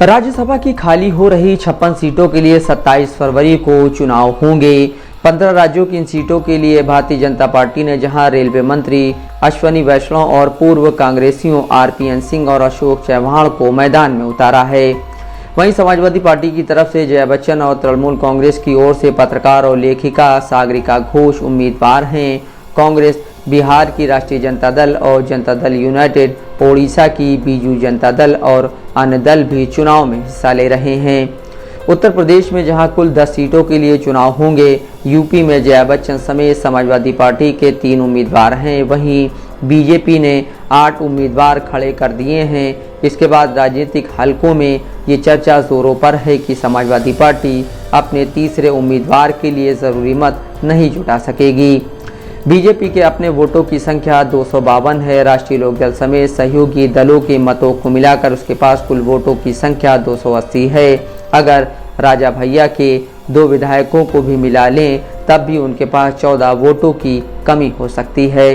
राज्यसभा की खाली हो रही 56 सीटों के लिए 27 फरवरी को चुनाव होंगे। 15 राज्यों की इन सीटों के लिए भारतीय जनता पार्टी ने जहां रेलवे मंत्री अश्विनी वैष्णव और पूर्व कांग्रेसियों आरपीएन सिंह और अशोक चव्हाण को मैदान में उतारा है, वहीं समाजवादी पार्टी की तरफ से जया बच्चन और तृणमूल कांग्रेस की ओर से पत्रकार और लेखिका सागरिका घोष उम्मीदवार हैं। कांग्रेस बिहार की राष्ट्रीय जनता दल और जनता दल यूनाइटेड, ओडिशा की बीजू जनता दल और अन्य दल भी चुनाव में हिस्सा ले रहे हैं। उत्तर प्रदेश में जहां कुल 10 सीटों के लिए चुनाव होंगे, यूपी में जया बच्चन समेत समाजवादी पार्टी के 3 उम्मीदवार हैं, वहीं बीजेपी ने 8 उम्मीदवार खड़े कर दिए हैं। इसके बाद राजनीतिक हलकों में ये चर्चा जोरों पर है कि समाजवादी पार्टी अपने तीसरे उम्मीदवार के लिए ज़रूरी मत नहीं जुटा सकेगी। बीजेपी के अपने वोटों की संख्या 252 है। राष्ट्रीय लोकदल समेत सहयोगी दलों के मतों को मिलाकर उसके पास कुल वोटों की संख्या 280 है। अगर राजा भैया के 2 विधायकों को भी मिला लें तब भी उनके पास 14 वोटों की कमी हो सकती है।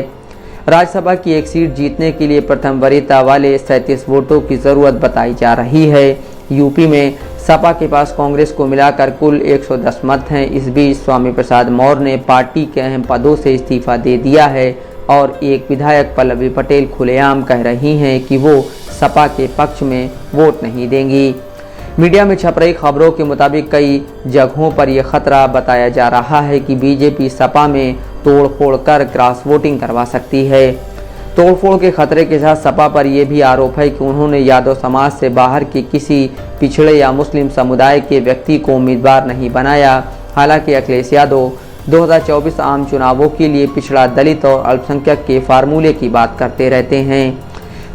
राज्यसभा की एक सीट जीतने के लिए प्रथम वरीयता वाले 37 वोटों की ज़रूरत बताई जा रही है। यूपी में सपा के पास कांग्रेस को मिलाकर कुल 110 मत हैं। इस बीच स्वामी प्रसाद मौर्य ने पार्टी के अहम पदों से इस्तीफा दे दिया है और एक विधायक पल्लवी पटेल खुलेआम कह रही हैं कि वो सपा के पक्ष में वोट नहीं देंगी। मीडिया में छप रही खबरों के मुताबिक कई जगहों पर यह खतरा बताया जा रहा है कि बीजेपी सपा में तोड़फोड़ कर क्रॉस वोटिंग करवा सकती है। तोड़फोड़ के खतरे के साथ सपा पर यह भी आरोप है कि उन्होंने यादव समाज से बाहर के किसी पिछड़े या मुस्लिम समुदाय के व्यक्ति को उम्मीदवार नहीं बनाया। हालांकि अखिलेश यादव 2024 आम चुनावों के लिए पिछड़ा, दलित और अल्पसंख्यक के फार्मूले की बात करते रहते हैं।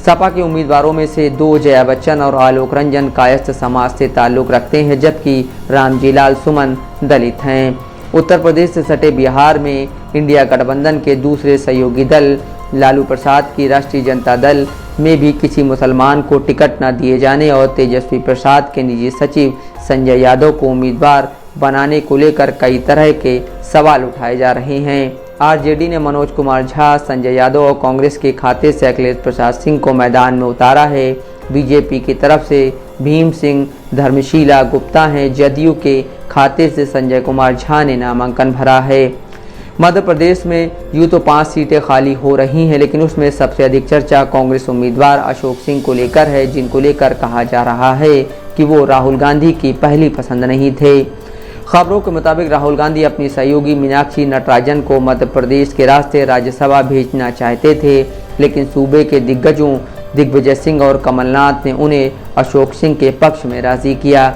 सपा के उम्मीदवारों में से 2 जया बच्चन और आलोक रंजन कायस्थ समाज से ताल्लुक़ रखते हैं, जबकि रामजीलाल सुमन दलित हैं। उत्तर प्रदेश से सटे बिहार में इंडिया गठबंधन के दूसरे सहयोगी दल लालू प्रसाद की राष्ट्रीय जनता दल में भी किसी मुसलमान को टिकट न दिए जाने और तेजस्वी प्रसाद के निजी सचिव संजय यादव को उम्मीदवार बनाने को लेकर कई तरह के सवाल उठाए जा रहे हैं। आरजेडी ने मनोज कुमार झा, संजय यादव और कांग्रेस के खाते से अखिलेश प्रसाद सिंह को मैदान में उतारा है। बीजेपी की तरफ से भीम सिंह धर्मशीला गुप्ता हैं। जदयू के खाते से संजय कुमार झा ने नामांकन भरा है। मध्य प्रदेश में यूँ तो 5 सीटें खाली हो रही हैं, लेकिन उसमें सबसे अधिक चर्चा कांग्रेस उम्मीदवार अशोक सिंह को लेकर है, जिनको लेकर कहा जा रहा है कि वो राहुल गांधी की पहली पसंद नहीं थे। खबरों के मुताबिक राहुल गांधी अपनी सहयोगी मीनाक्षी नटराजन को मध्य प्रदेश के रास्ते राज्यसभा भेजना चाहते थे, लेकिन सूबे के दिग्गजों दिग्विजय सिंह और कमलनाथ ने उन्हें अशोक सिंह के पक्ष में राजी किया।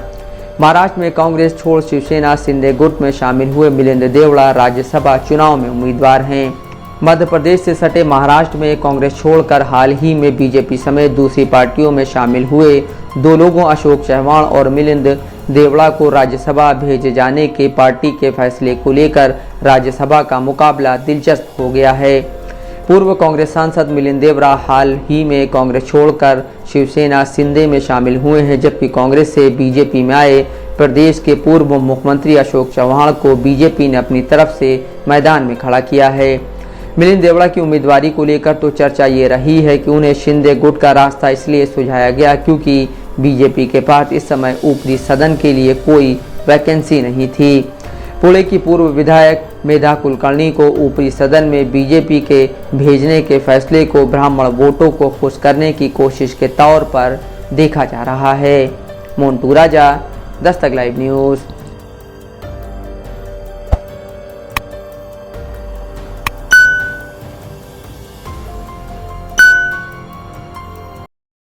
महाराष्ट्र में कांग्रेस छोड़ शिवसेना शिंदे गुट में शामिल हुए मिलिंद देवड़ा राज्यसभा चुनाव में उम्मीदवार हैं। मध्य प्रदेश से सटे महाराष्ट्र में कांग्रेस छोड़कर हाल ही में बीजेपी समेत दूसरी पार्टियों में शामिल हुए 2 लोगों अशोक चव्हाण और मिलिंद देवड़ा को राज्यसभा भेजे जाने के पार्टी के फैसले को लेकर राज्यसभा का मुकाबला दिलचस्प हो गया है। पूर्व कांग्रेस सांसद मिलिंद देवड़ा हाल ही में कांग्रेस छोड़कर शिवसेना शिंदे में शामिल हुए हैं, जबकि कांग्रेस से बीजेपी में आए प्रदेश के पूर्व मुख्यमंत्री अशोक चव्हाण को बीजेपी ने अपनी तरफ से मैदान में खड़ा किया है। मिलिंद देवड़ा की उम्मीदवारी को लेकर तो चर्चा ये रही है कि उन्हें शिंदे गुट का रास्ता इसलिए सुझाया गया क्योंकि बीजेपी के पास इस समय ऊपरी सदन के लिए कोई वैकेंसी नहीं थी। पुणे की पूर्व विधायक मेधा कुलकर्णी को ऊपरी सदन में बीजेपी के भेजने के फैसले को ब्राह्मण वोटों को खुश करने की कोशिश के तौर पर देखा जा रहा है। मोन्टू राजा, दस्तक लाइव न्यूज़।